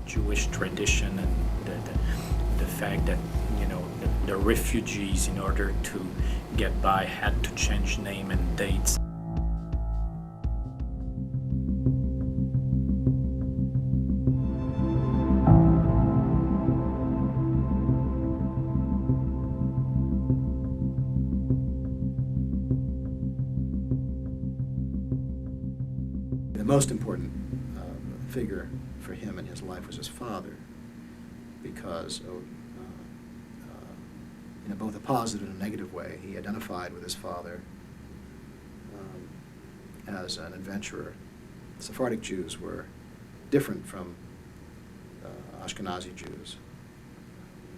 Jewish tradition and the fact that, the refugees, in order to get by, had to change name and dates. The most important figure for him in his life was his father, because in both a positive and a negative way, he identified with his father as an adventurer. Sephardic Jews were different from Ashkenazi Jews.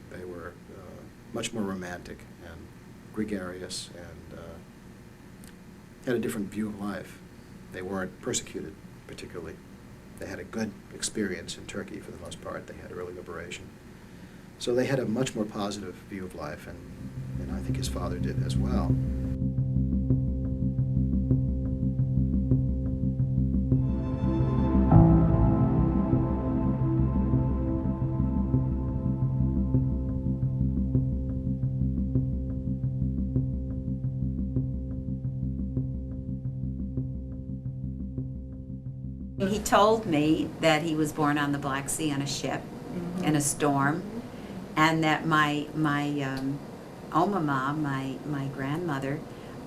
They were much more romantic and gregarious and had a different view of life. They weren't persecuted particularly. They had a good experience in Turkey for the most part. They had early liberation. So they had a much more positive view of life, and I think his father did as well. He told me that he was born on the Black Sea on a ship in a storm, and that my Omama, my grandmother,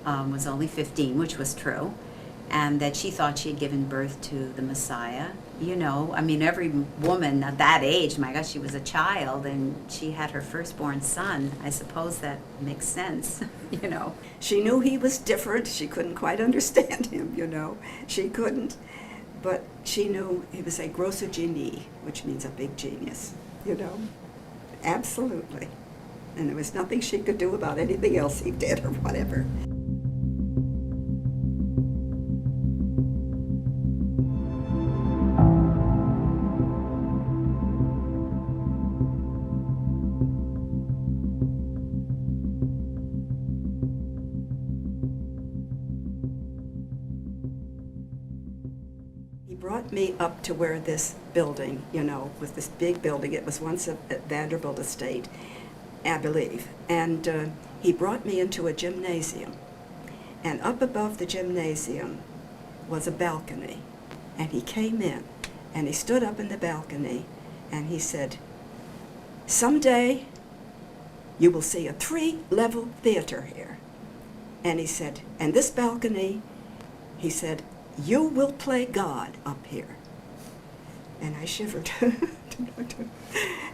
was only 15, which was true, and that she thought she had given birth to the Messiah. Every woman at that age, my gosh, she was a child, and she had her firstborn son. I suppose that makes sense, She knew he was different. She couldn't quite understand him, She couldn't. But she knew he was a grosso genie, which means a big genius, Absolutely. And there was nothing she could do about anything else he did or whatever. He brought me up to where this building, was this big building. It was once a Vanderbilt estate, I believe. And he brought me into a gymnasium. And up above the gymnasium was a balcony. And he came in, and he stood up in the balcony, and he said, "Someday you will see a 3-level theater here." And he said, "And this balcony," he said, "you will play God up here." And I shivered.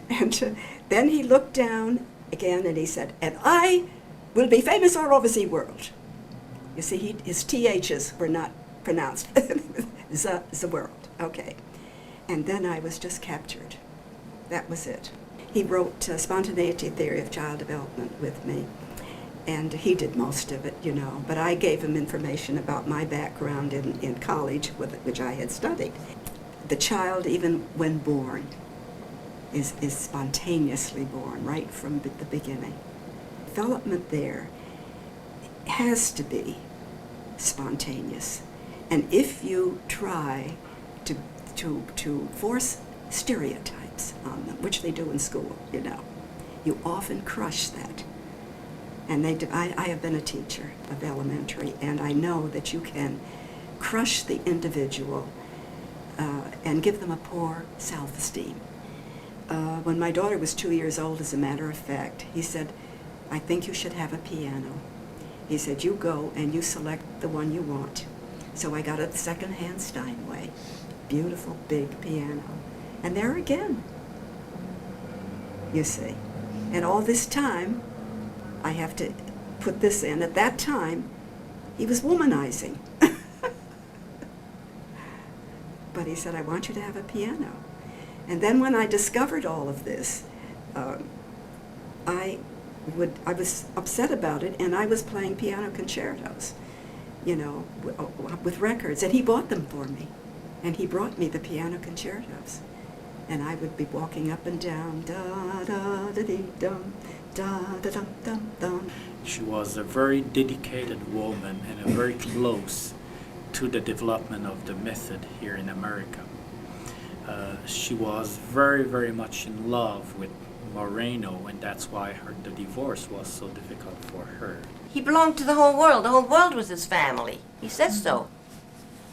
And then he looked down again and he said, "And I will be famous all over the world." You see, his THs were not pronounced. The world. Okay. And then I was just captured. That was it. He wrote Spontaneity Theory of Child Development with me. And he did most of it, but I gave him information about my background in college, which I had studied. The child, even when born, is spontaneously born right from the beginning. Development there has to be spontaneous. And if you try to force stereotypes on them, which they do in school, you often crush that. And I have been a teacher of elementary, and I know that you can crush the individual and give them a poor self-esteem. When my daughter was 2 years old, as a matter of fact, he said, "I think you should have a piano." He said, "You go and you select the one you want." So I got a second-hand Steinway, beautiful big piano. And there again, you see. And all this time, I have to put this in. At that time, he was womanizing. But he said, "I want you to have a piano." And then when I discovered all of this, I was upset about it, and I was playing piano concertos, with records. And he bought them for me. And he brought me the piano concertos. And I would be walking up and down, da-da-da-dee-dum, da-da-dum-dum-dum. She was a very dedicated woman and very close to the development of the method here in America. She was very, very much in love with Moreno, and that's why the divorce was so difficult for her. He belonged to the whole world. The whole world was his family. He says so.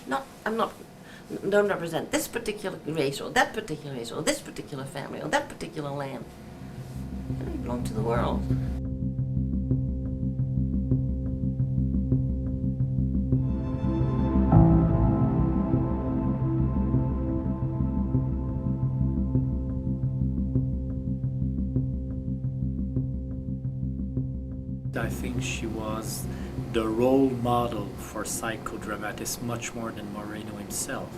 Don't represent this particular race or that particular race or this particular family or that particular land. He belonged to the world. I think she was the role model for psychodramatists much more than Moreno himself.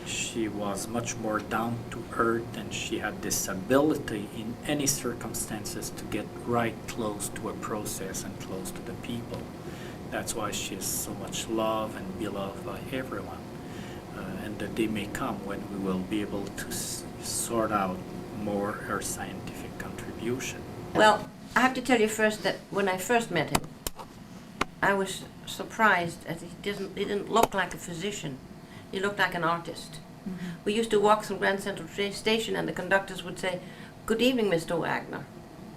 She was much more down to earth, and she had this ability in any circumstances to get right close to a process and close to the people. That's why she is so much loved and beloved by everyone. And the day may come when we will be able to sort out more her scientific contribution. Well, I have to tell you first that when I first met him, I was surprised that he didn't look like a physician. He looked like an artist. Mm-hmm. We used to walk through Grand Central Station, and the conductors would say, "Good evening, Mr. Wagner."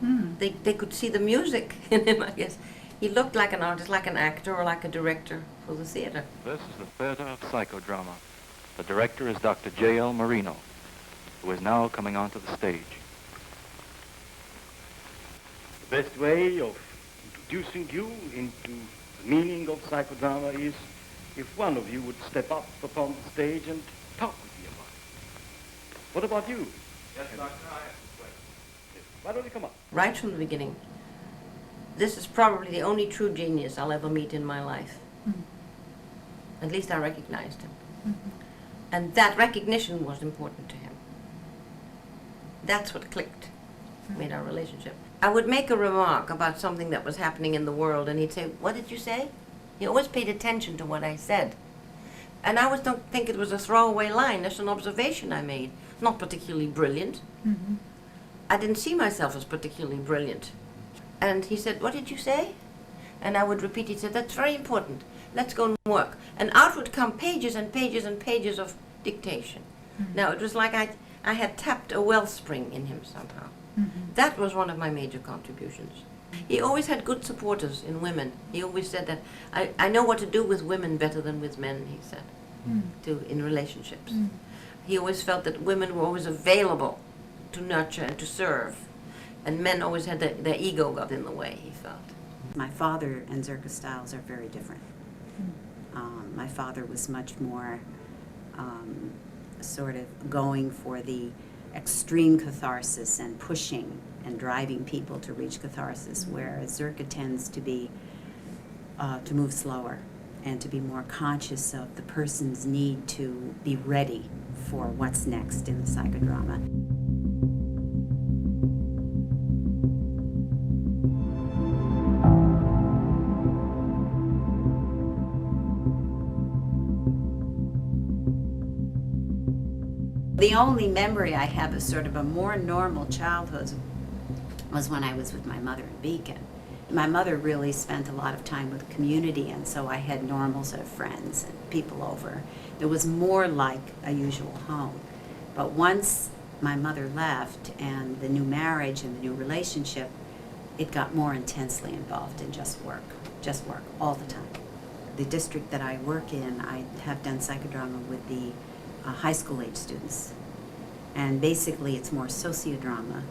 Mm. They could see the music in him, I guess. He looked like an artist, like an actor, or like a director for the theater. This is the theater of psychodrama. The director is Dr. J.L. Moreno, who is now coming onto the stage. The best way of introducing you into the meaning of psychodrama is if one of you would step up upon the stage and talk with me about it. What about you? Yes, Doctor, I have a question. Yes. Why don't you come up? Right from the beginning, this is probably the only true genius I'll ever meet in my life. Mm-hmm. At least I recognized him. Mm-hmm. And that recognition was important to him. That's what clicked, made our relationship. I would make a remark about something that was happening in the world, and he'd say, "What did you say?" He always paid attention to what I said. And I always don't think it was a throwaway line. That's an observation I made. Not particularly brilliant. Mm-hmm. I didn't see myself as particularly brilliant. And he said, "What did you say?" And I would repeat. He said, "That's very important. Let's go and work." And out would come pages and pages and pages of dictation. Mm-hmm. Now, it was like I had tapped a wellspring in him somehow. Mm-hmm. That was one of my major contributions. He always had good supporters in women. He always said that, I know what to do with women better than with men, he said, in relationships. Mm. He always felt that women were always available to nurture and to serve. And men always had their ego got in the way, he felt. My father and Zerka styles are very different. My father was much more sort of going for the extreme catharsis and pushing and driving people to reach catharsis, whereas Zerka tends to be to move slower and to be more conscious of the person's need to be ready for what's next in the psychodrama. The only memory I have of sort of a more normal childhood was when I was with my mother in Beacon. My mother really spent a lot of time with the community, and so I had normal sort of friends and people over. It was more like a usual home. But once my mother left and the new marriage and the new relationship, it got more intensely involved in just work all the time. The district that I work in, I have done psychodrama with the high school age students. And basically it's more sociodrama.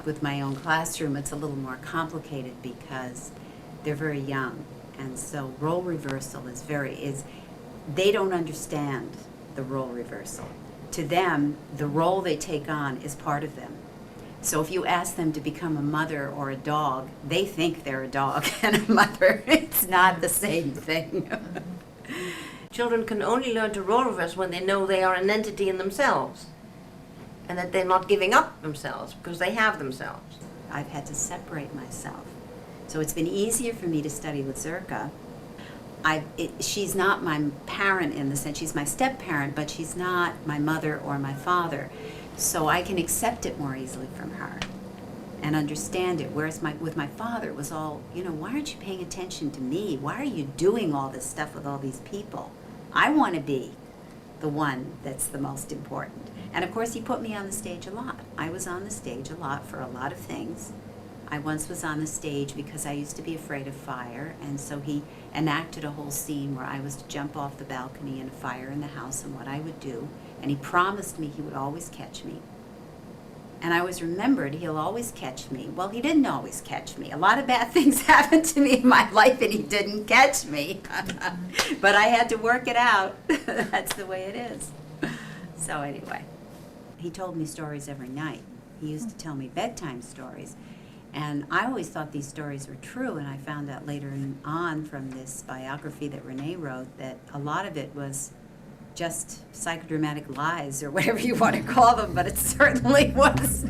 With my own classroom, it's a little more complicated because they're very young. And so role reversal they don't understand the role reversal. To them, the role they take on is part of them. So if you ask them to become a mother or a dog, they think they're a dog and a mother. It's not the same thing. Children can only learn to role reverse when they know they are an entity in themselves and that they're not giving up themselves because they have themselves. I've had to separate myself. So it's been easier for me to study with Zerka. She's not my parent in the sense, she's my step-parent, but she's not my mother or my father. So I can accept it more easily from her and understand it. Whereas with my father, it was all, why aren't you paying attention to me? Why are you doing all this stuff with all these people? I want to be the one that's the most important. And of course, he put me on the stage a lot. I was on the stage a lot for a lot of things. I once was on the stage because I used to be afraid of fire, and so he enacted a whole scene where I was to jump off the balcony in a fire in the house and what I would do. And he promised me he would always catch me. And I always remembered he'll always catch me. Well, he didn't always catch me. A lot of bad things happened to me in my life and he didn't catch me. But I had to work it out. That's the way it is. So anyway, he told me stories every night. He used to tell me bedtime stories. And I always thought these stories were true, and I found out later on from this biography that Renee wrote that a lot of it was just psychodramatic lies, or whatever you want to call them, but it certainly was.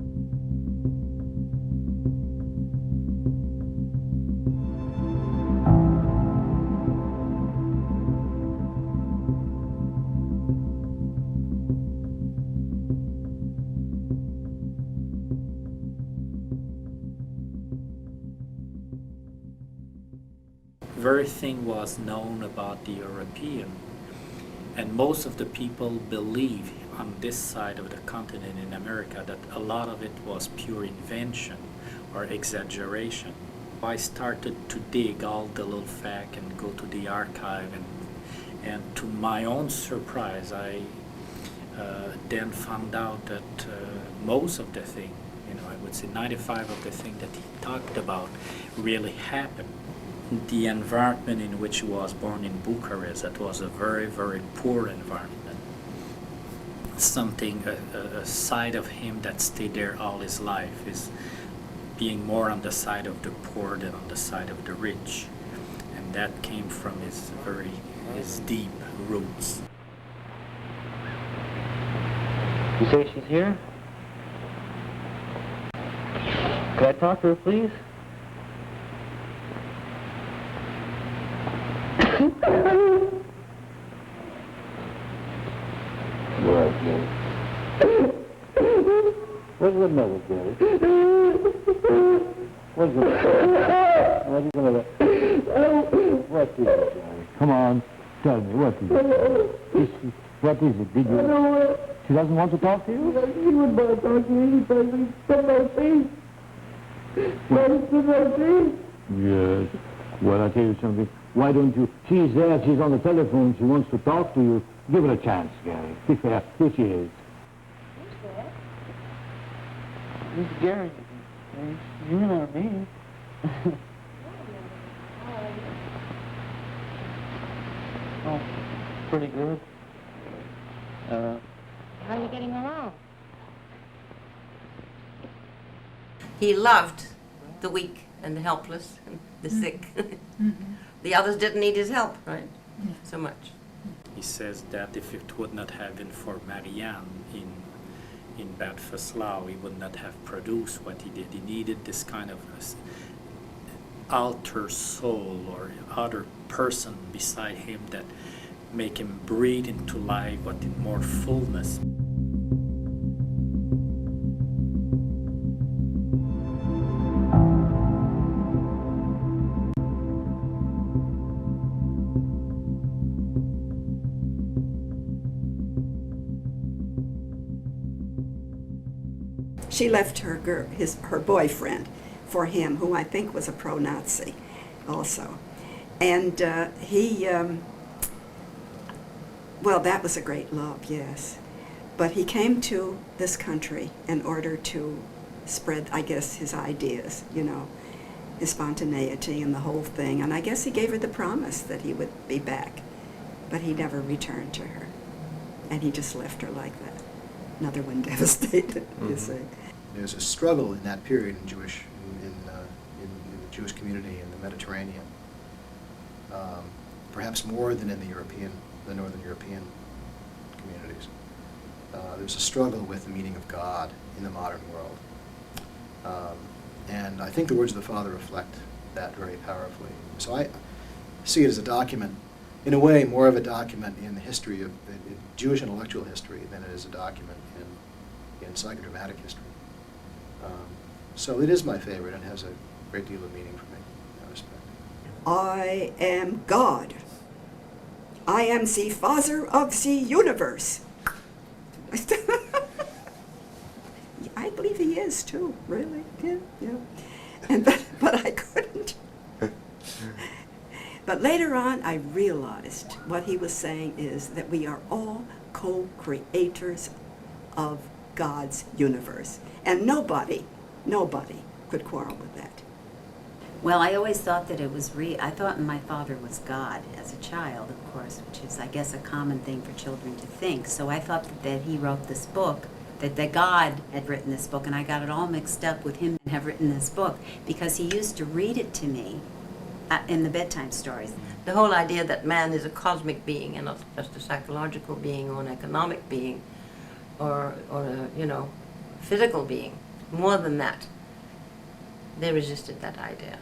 Everything was known about the European, and most of the people believe on this side of the continent in America that a lot of it was pure invention or exaggeration. I started to dig all the little facts and go to the archive, and to my own surprise, I then found out that most of the thing, I would say 95 of the thing that he talked about really happened. The environment in which he was born in Bucharest, that was a very, very poor environment. Something, a side of him that stayed there all his life is being more on the side of the poor than on the side of the rich. And that came from his deep roots. You say she's here? Could I talk to her, please? Where's the mother, Gary? Where's the mother? What is it, Gary? Come on, tell me, what is it? What is it? Did you... She doesn't want to talk to you? She wouldn't want to talk to me because it's still no peace. But it's still no peace. Yes. Well, I'll tell you something. Why don't you... She's there, she's on the telephone, she wants to talk to you. Give her a chance, Gary. Be fair. Here she is. Miss Gary, you know me. Oh, pretty good. How are you getting along? He loved the weak and the helpless and the sick. The others didn't need his help, right? So much. He says that if it would not have been for Marianne in Bad Faslau, he would not have produced what he did. He needed this kind of alter soul or other person beside him that make him breathe into life, but in more fullness. She left her boyfriend for him, who I think was a pro-Nazi also. And well, that was a great love, yes. But he came to this country in order to spread, I guess, his ideas, his spontaneity and the whole thing. And I guess he gave her the promise that he would be back. But he never returned to her. And he just left her like that. Another one devastated, you see. There's a struggle in that period in in the Jewish community in the Mediterranean, perhaps more than in the Northern European communities. There's a struggle with the meaning of God in the modern world. And I think the words of the Father reflect that very powerfully. So I see it as a document, in a way, more of a document in the history of Jewish intellectual history than it is a document in psychodramatic history. So it is my favorite and has a great deal of meaning for me in that respect. I am God. I am the Father of the universe. believe he is too, really. Yeah. And but I couldn't. But later on, I realized what he was saying is that we are all co-creators of God's universe. And nobody could quarrel with that. Well, I always thought that it was I thought my father was God as a child, of course, which is, I guess, a common thing for children to think. So I thought that he wrote this book, that God had written this book, and I got it all mixed up with him and have written this book because he used to read it to me in the bedtime stories. The whole idea that man is a cosmic being and not just a psychological being or an economic being or a, physical being, more than that, they resisted that idea.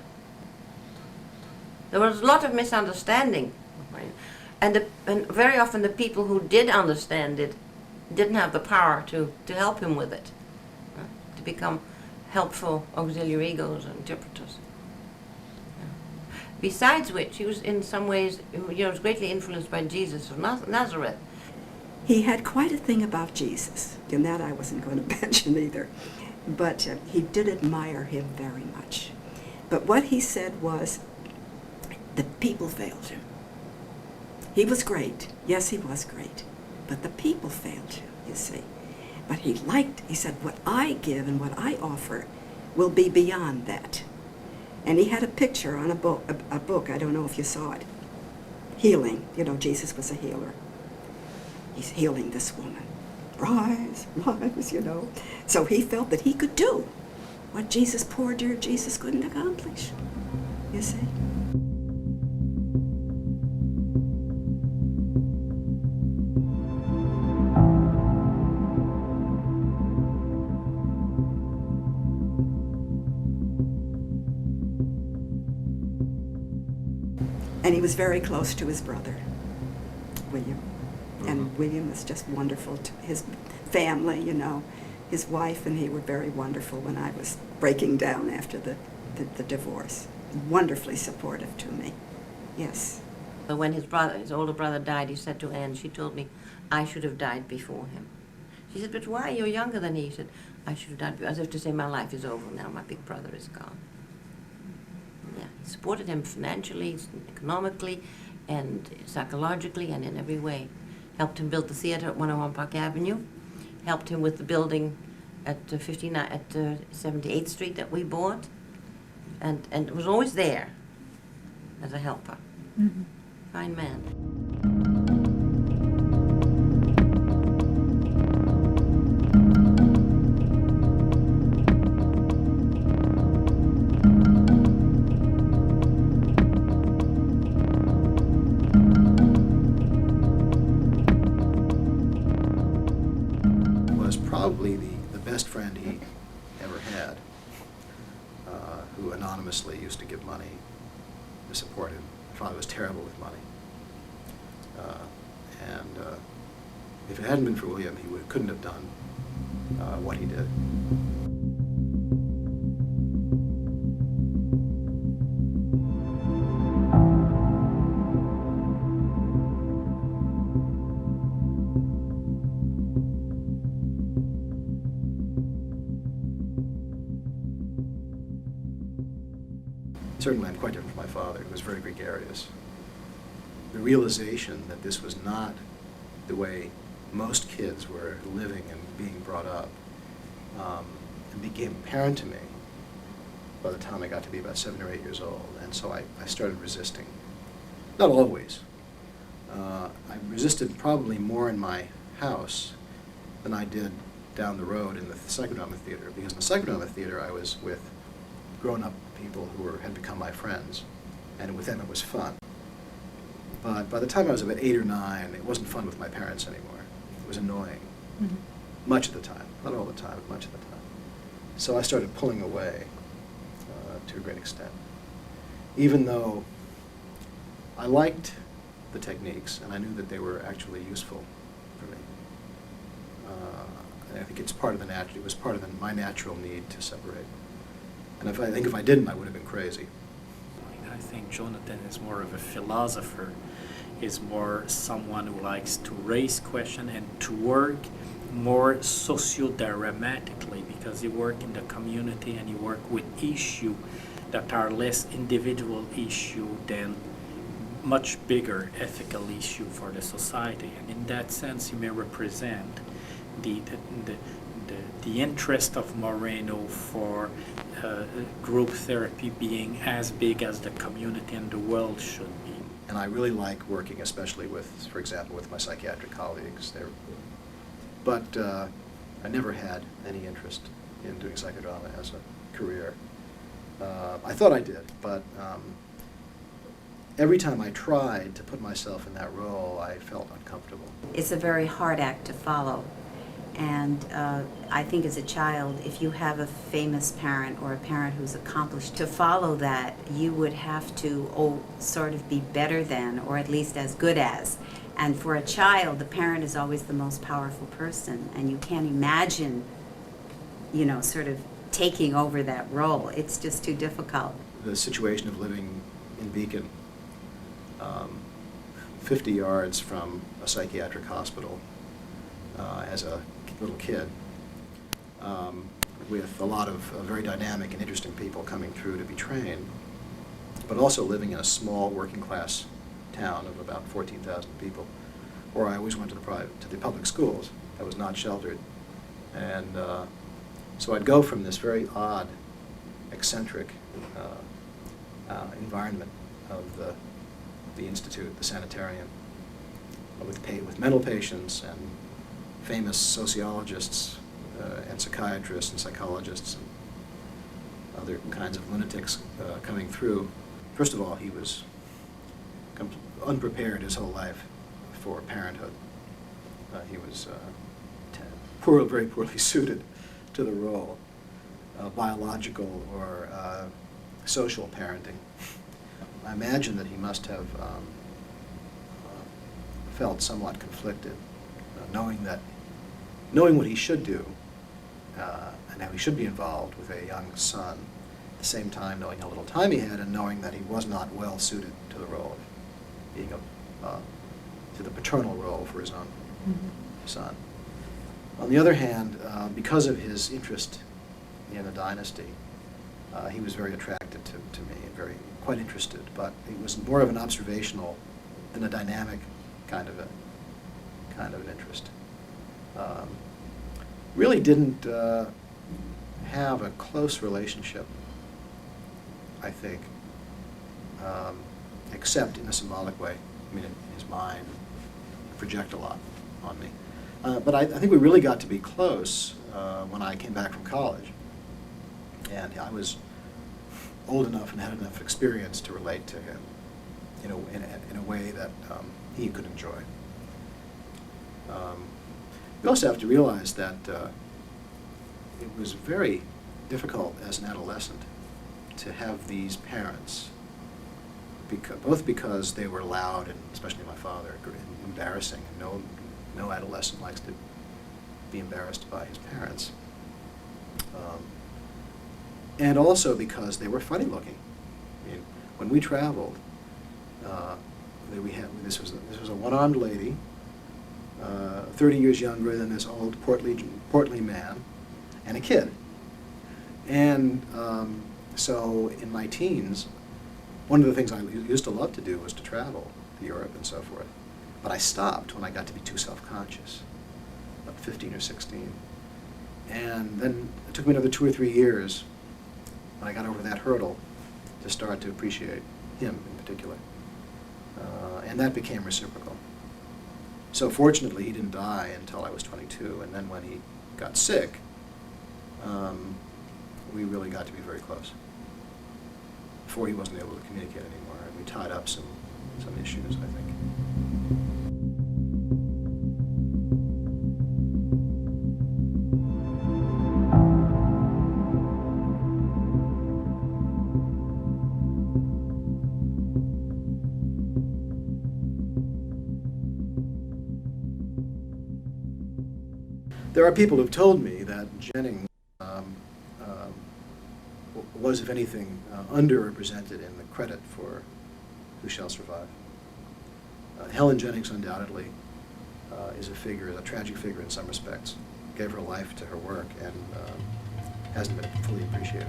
There was a lot of misunderstanding, and very often the people who did understand it didn't have the power to help him with it, to become helpful auxiliary egos and interpreters. Besides which, he was in some ways, was greatly influenced by Jesus of Nazareth. He had quite a thing about Jesus, and that I wasn't going to mention either. But he did admire him very much. But what he said was, the people failed him. He was great. Yes, he was great. But the people failed him, you see. But he said, what I give and what I offer will be beyond that. And he had a picture on a book, I don't know if you saw it, healing. Jesus was a healer. He's healing this woman. Rise, rise, So he felt that he could do what poor dear Jesus couldn't accomplish, you see. And he was very close to his brother, William. And William was just wonderful to his family, His wife and he were very wonderful when I was breaking down after the divorce. Wonderfully supportive to me, yes. But when his older brother died, he said to Anne, she told me, I should have died before him. She said, but why? You're younger than he. He said, I should have died, as if to say, my life is over now, my big brother is gone. Yeah, he supported him financially, economically, and psychologically, and in every way. Helped him build the theater at 101 Park Avenue. Helped him with the building at 78th Street that we bought, and was always there as a helper. Mm-hmm. Fine man. Probably the best friend he ever had, who anonymously used to give money to support him. My father was terrible with money. And if it hadn't been for William, he couldn't have done what he did. Certainly I'm quite different from my father, who was very gregarious. The realization that this was not the way most kids were living and being brought up, it became apparent to me by the time I got to be about 7 or 8 years old, and so I started resisting. Not always. I resisted probably more in my house than I did down the road in the Psicodrama theater, because in the Psicodrama theater I was with grown-up people who had become my friends, and with them it was fun. But by the time I was about 8 or 9, it wasn't fun with my parents anymore. It was annoying. Mm-hmm. Much of the time. Not all the time, but much of the time. So I started pulling away to a great extent. Even though I liked the techniques, and I knew that they were actually useful for me. And I think it was part of my natural need to separate. And I think if I didn't, I would have been crazy. I think Jonathan is more of a philosopher, is more someone who likes to raise questions and to work more socio-dramatically, because you work in the community and you work with issues that are less individual issue than much bigger ethical issue for the society. And in that sense, you may represent the interest of Moreno for group therapy being as big as the community and the world should be. And I really like working, especially with, for example, with my psychiatric colleagues. But I never had any interest in doing psychodrama as a career. I thought I did, but every time I tried to put myself in that role, I felt uncomfortable. It's a very hard act to follow. And I think as a child, if you have a famous parent or a parent who's accomplished, to follow that, you would have to sort of be better than, or at least as good as. And for a child, the parent is always the most powerful person, and you can't imagine, sort of taking over that role. It's just too difficult. The situation of living in Beacon, 50 yards from a psychiatric hospital, as a little kid, with a lot of very dynamic and interesting people coming through to be trained, but also living in a small working class town of about 14,000 people, where I always went to the public schools. I was not sheltered. And so I'd go from this very odd, eccentric environment of the institute, the sanitarium, with mental patients and famous sociologists and psychiatrists and psychologists and other kinds of lunatics coming through. First of all, he was unprepared his whole life for parenthood. He was very poorly suited to the role, biological or social parenting. I imagine that he must have felt somewhat conflicted, knowing what he should do and how he should be involved with a young son, at the same time knowing how little time he had and knowing that he was not well suited to the role of being to the paternal role for his own son. On the other hand, because of his interest in the dynasty, he was very attracted to me and quite interested, but it was more of an observational than a dynamic kind of an interest. Really didn't have a close relationship, I think, except in a symbolic way. I mean, in his mind, project a lot on me. But I think we really got to be close when I came back from college. And I was old enough and had enough experience to relate to him, in a way that he could enjoy. We also have to realize that it was very difficult as an adolescent to have these parents, both because they were loud and, especially my father, embarrassing. No adolescent likes to be embarrassed by his parents. And also because they were funny looking. I mean, when we traveled, this was a one-armed lady, 30 years younger than this old portly man, and a kid. And so in my teens, one of the things I used to love to do was to travel to Europe and so forth. But I stopped when I got to be too self-conscious, about 15 or 16. And then it took me another 2 or 3 years when I got over that hurdle to start to appreciate him in particular. And that became reciprocal. So fortunately, he didn't die until I was 22, and then when he got sick, we really got to be very close. Before he wasn't able to communicate anymore, and we tied up some issues, I think. There are people who've told me that Jennings was, if anything, underrepresented in the credit for Who Shall Survive. Helen Jennings undoubtedly is a tragic figure in some respects. Gave her life to her work and hasn't been fully appreciated.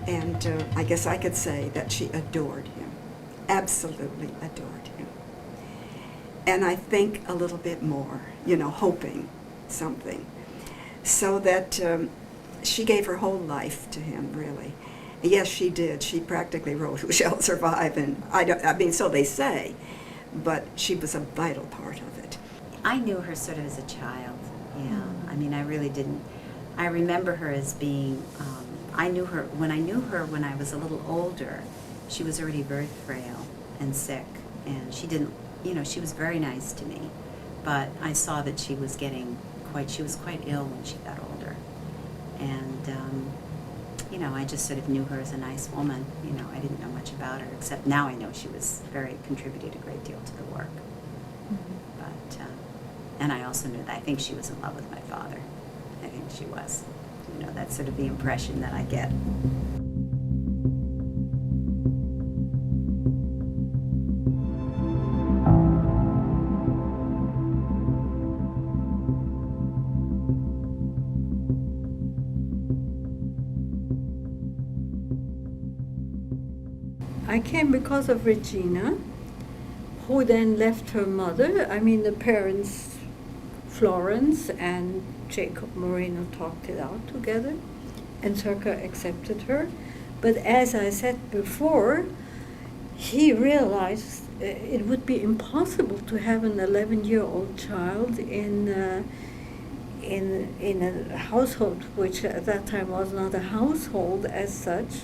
And I guess I could say that she adored him, absolutely adored him. And I think a little bit more, hoping something. So that she gave her whole life to him, really. Yes, she did. She practically wrote Who Shall Survive, and so they say, but she was a vital part of it. I knew her sort of as a child, yeah. I mean, I really didn't. I remember her as being, I knew her when I was a little older. She was already very frail and sick, and she didn't, she was very nice to me, but I saw that she was quite ill when she got older. And, I just sort of knew her as a nice woman. I didn't know much about her, except now I know she contributed a great deal to the work. Mm-hmm. But, and I also knew that I think she was in love with my father. I think she was. That's sort of the impression that I get. I came because of Regina, who then left her mother. The parents, Florence and Jacob Moreno, talked it out together, and Zerka accepted her. But as I said before, he realized it would be impossible to have an 11-year-old child in a household which at that time was not a household as such.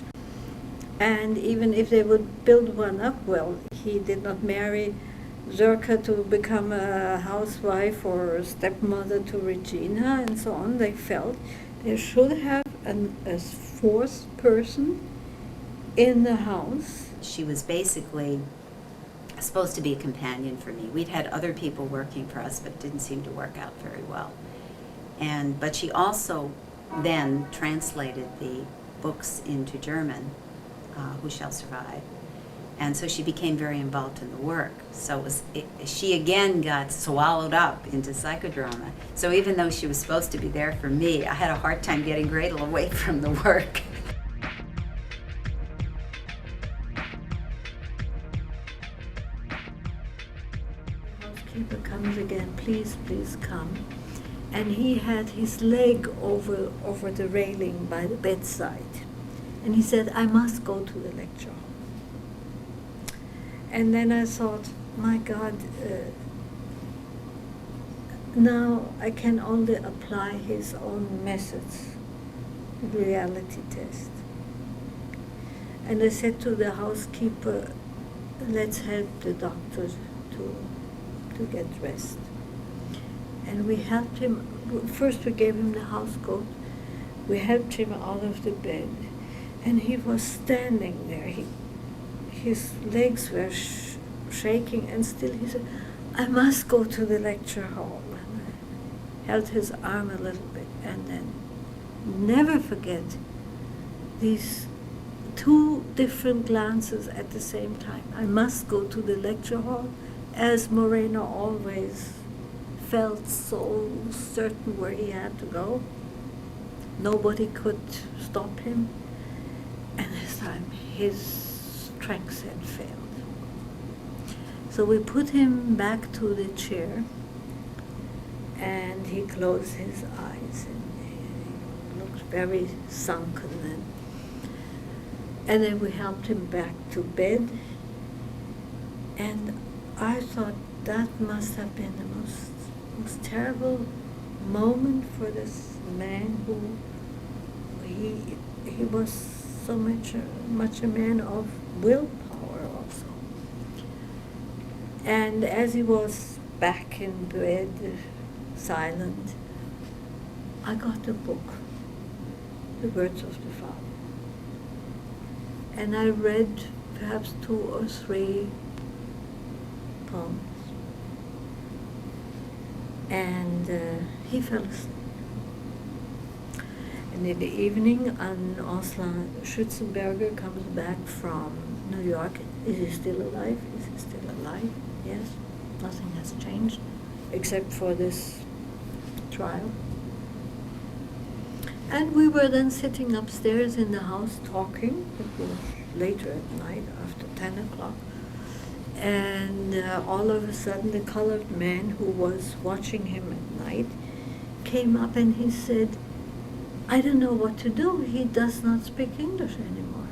And even if they would build one up, well, he did not marry Zerka to become a housewife or a stepmother to Regina and so on. They felt they should have a fourth person in the house. She was basically supposed to be a companion for me. We'd had other people working for us, but it didn't seem to work out very well. But she also then translated the books into German, Who Shall Survive. And so she became very involved in the work. So she again got swallowed up into psychodrama. So even though she was supposed to be there for me, I had a hard time getting Gretel away from the work. The housekeeper comes again, please come. And he had his leg over the railing by the bedside. And he said, I must go to the lecture hall. And then I thought, my God, now I can only apply his own methods, reality test. And I said to the housekeeper, let's help the doctor to get dressed. And we helped him. First we gave him the house coat. We helped him out of the bed. And he was standing there. His legs were shaking, and still he said, I must go to the lecture hall. And I held his arm a little bit, and then never forget these two different glances at the same time. I must go to the lecture hall, as Moreno always felt so certain where he had to go. Nobody could stop him. And this time his strength had failed. So we put him back to the chair, and he closed his eyes, and he looked very sunken. And then we helped him back to bed, and I thought that must have been the most terrible moment for this man who he was so much a man of willpower also. And as he was back in bed, silent, I got the book, The Words of the Father. and I read perhaps 2 or 3 poems. And he fell asleep. And in the evening, Anselm Schützenberger comes back from New York. Is he still alive? Is he still alive? Yes. Nothing has changed except for this trial. And we were then sitting upstairs in the house talking. It was later at night, after 10 o'clock. And all of a sudden, the colored man who was watching him at night came up and he said, I don't know what to do. He does not speak English anymore.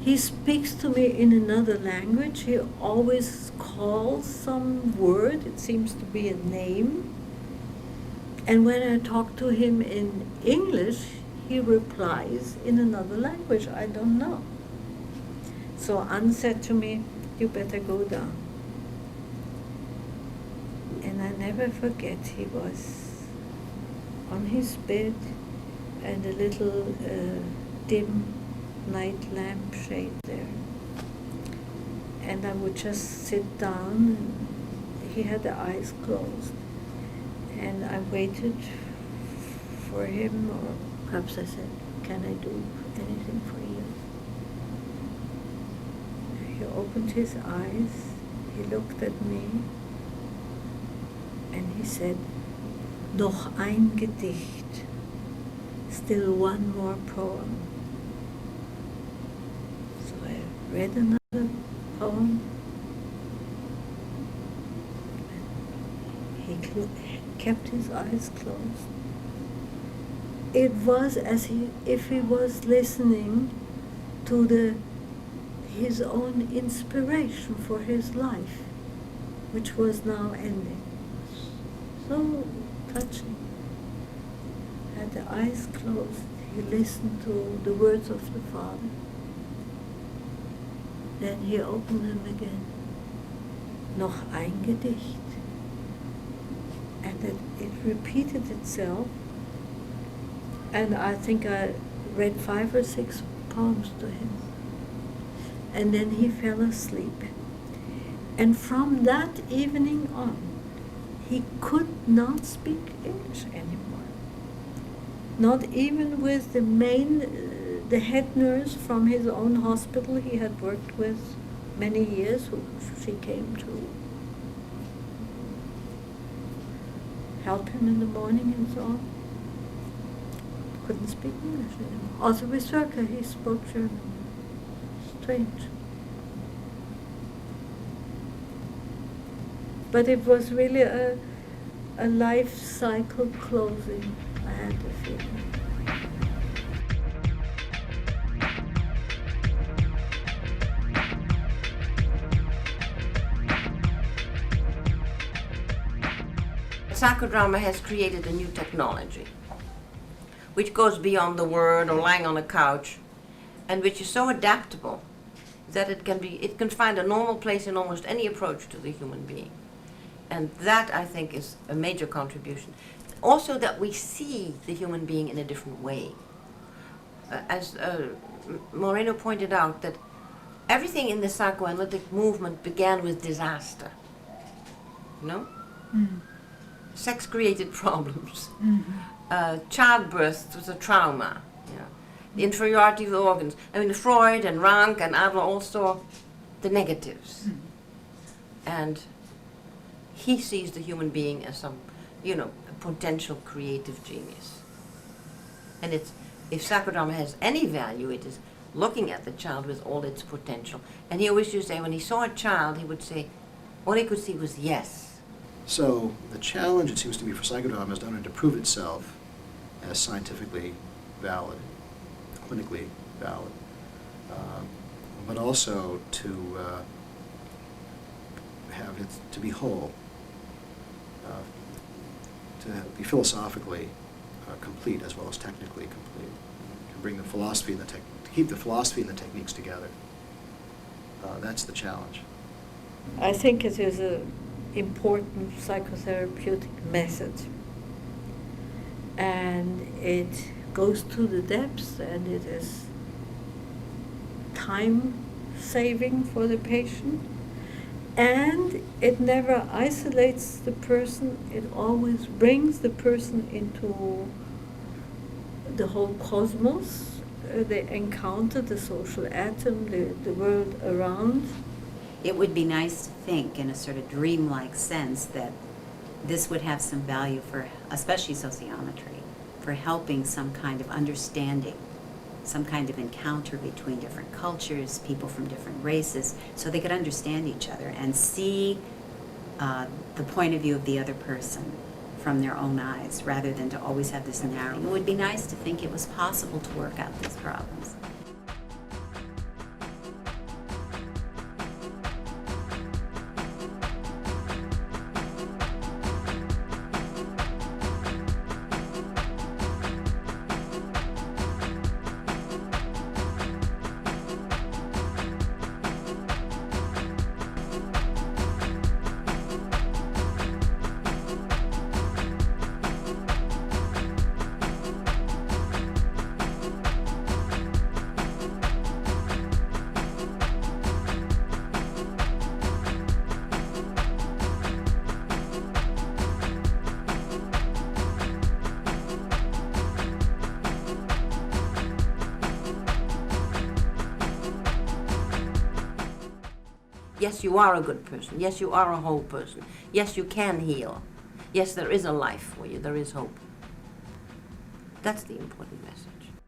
He speaks to me in another language. He always calls some word. It seems to be a name. And when I talk to him in English, he replies in another language. I don't know. So Anne said to me, you better go down. And I never forget, he was on his bed and a little dim night lamp shade there. And I would just sit down, and he had the eyes closed. And I waited for him, or perhaps I said, can I do anything for you? He opened his eyes, he looked at me, and he said, noch ein Gedicht, still one more poem. So I read another poem. He kept his eyes closed. It was as if he was listening to his own inspiration for his life, which was now ending. So touching. Had the eyes closed, he listened to the words of the Father. Then he opened them again. Noch ein Gedicht. And it repeated itself. And I think I read 5 or 6 poems to him. And then he fell asleep. And from that evening on, he could not speak English anymore. Not even with the head nurse from his own hospital he had worked with many years, who she came to help him in the morning and so on. Couldn't speak English anymore. Also with Zerka, he spoke German. Strange. But it was really a life cycle closing, I had the feeling. Psicodrama has created a new technology, which goes beyond the word or lying on a couch, and which is so adaptable that it can find a normal place in almost any approach to the human being. And that, I think, is a major contribution. Also that we see the human being in a different way. As Moreno pointed out, that everything in the psychoanalytic movement began with disaster. You know? Mm. Sex-created problems. Mm-hmm. Childbirth was a trauma. You know? The inferiority of the organs. I mean, Freud and Rank and Adler all saw the negatives. Mm. And he sees the human being as some, a potential creative genius. And if psychodrama has any value, it is looking at the child with all its potential. And he always used to say, when he saw a child, he would say, all he could see was yes. So the challenge, it seems to me, for psychodrama is not only to prove itself as scientifically valid, clinically valid, but also to have it to be whole, to be philosophically complete as well as technically complete, to bring the philosophy and to keep the philosophy and the techniques together. That's the challenge. I think it is an important psychotherapeutic method, and it goes to the depths, and it is time saving for the patient, and it never isolates the person. It always brings the person into the whole cosmos. They encounter the social atom, the world around. It would be nice to think in a sort of dreamlike sense that this would have some value for, especially sociometry, for helping some kind of understanding, some kind of encounter between different cultures, people from different races, so they could understand each other and see the point of view of the other person from their own eyes, rather than to always have this narrow. It would be nice to think it was possible to work out these problems. Yes, you are a good person. Yes, you are a whole person. Yes, you can heal. Yes, there is a life for you. There is hope. That's the important message.